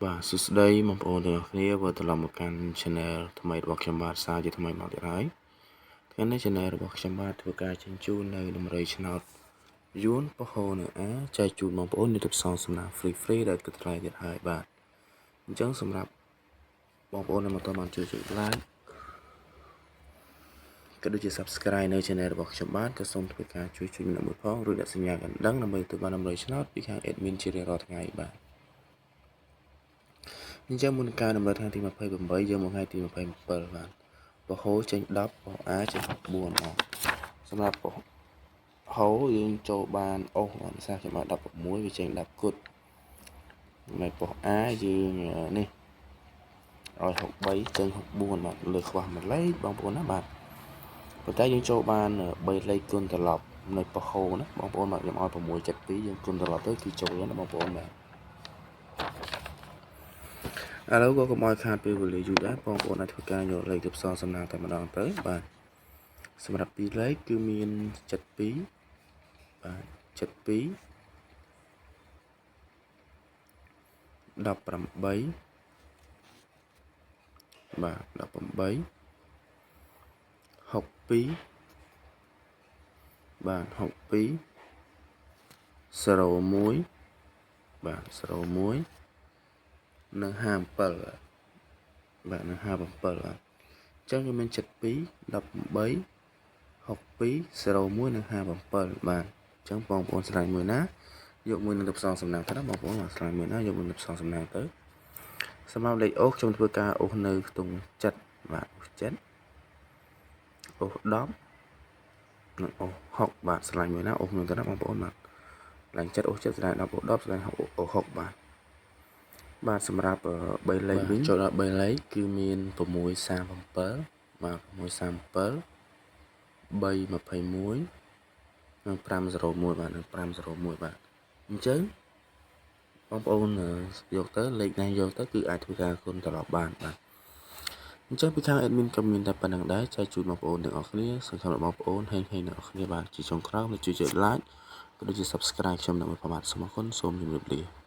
បាទសួស្តីបងប្អូនទាំងអស់គ្នាវិលត្រឡប់មកកាន់ Channel ថ្មីរបស់ខ្ញុំបាទសារជាថ្មីមកទៀតហើយថ្ងៃនេះ Channel របស់ខ្ញុំបាទធ្វើការជញ្ជូននៅដំរីឆ្នោតយួនពហោនៅចែកជូនបងប្អូននៅទឹកសងសំណាង free ដែលគិតថ្លៃទៀតហើយបាទអញ្ចឹងសម្រាប់បងប្អូនដែលមកតបានជួយចុច like ក៏ដូចជា subscribe នៅ Channel របស់ខ្ញុំបាទក៏សូមធ្វើការជួយម្នាក់មួយផងរួចដាក់សញ្ញាកណ្ដឹងដើម្បីទទួលបានដំរីឆ្នោតពីខាង admin ជារៀងរាល់ថ្ងៃបាទអញ្ចឹងមុនការដំណើរថ្ងៃទី28យើងមកថ្ងៃទី27បាទពហោចេញ10ពហោអាចេញ4មកសម្រាប់ពហោយើងចូលបានអស់បាទភាសាខ្ញុំបាទ16វាចេញ10គត់ហើយពហោអាយើងនេះឲ្យ63ចេញ64បាទលើខ្វះមួយលេខបងប្អូនណាបាទប៉ុន្តែយើងចូលបាន3លេខគុណត្រឡប់នៅពហោណាបងប្អូនបាទខ្ញុំឲ្យ672យើងគុណត្រឡប់ទៅគឺចូលណាបងប្អូនបាទឥឡូវក៏កុំឲ្យខាតពេលវេលាយូរដែរបងប្អូនអាចធ្វើការយកលេខទៅផ្សំសំណាងតែម្ដងទៅបាទសម្រាប់2លេខគឺមាន72បាទ72 18បាទ18 62បាទ62 01បាទ01និង57បាទនិង57បាទអញ្ចឹងវាមាន72 18 62 01និង57បាទអញ្ចឹងបងប្អូនឆ្លើយមួយណាយកមួយនឹងទៅផ្សំសំណាងទៅណាបងប្អូនឆ្លើយមួយណាយកមួយទៅផ្សំសំណាងទៅសម្រាប់លេខអូសខ្ញុំធ្វើការអូសនៅខ្ទង់7បាទអូស7អូស10និងអូស6បាទឆ្លាញ់មួយណាអូសមួយទៅណាបងប្អូនបាទឆ្លាញ់7អូស7ឆ្លាញ់10អូស10ឆ្លាញ់6អូស6បាទសម្រាប់3លេខវិញចូលដល់3លេខគឺមាន637បាទ637 321និង501បាទនិង501បាទអញ្ចឹងបងប្អូនយកទៅលេខណាយកទៅគឺអាចធ្វើការគុណត្រឡប់បានបាទអញ្ចឹងពីខាង admin ក៏មានតែប៉ុណ្្នឹងដែរចែកជូនបងប្អូនទាំងអស់គ្នាសង្ឃឹមថាបងប្អូនហេងទាំងអស់គ្នាបាទជាចុងក្រោយជួយចុច like ក៏ដូចជា subscribe ខ្ញុំនៅមួយប្រមាណសូមអរគុណសូមជម្រាបលា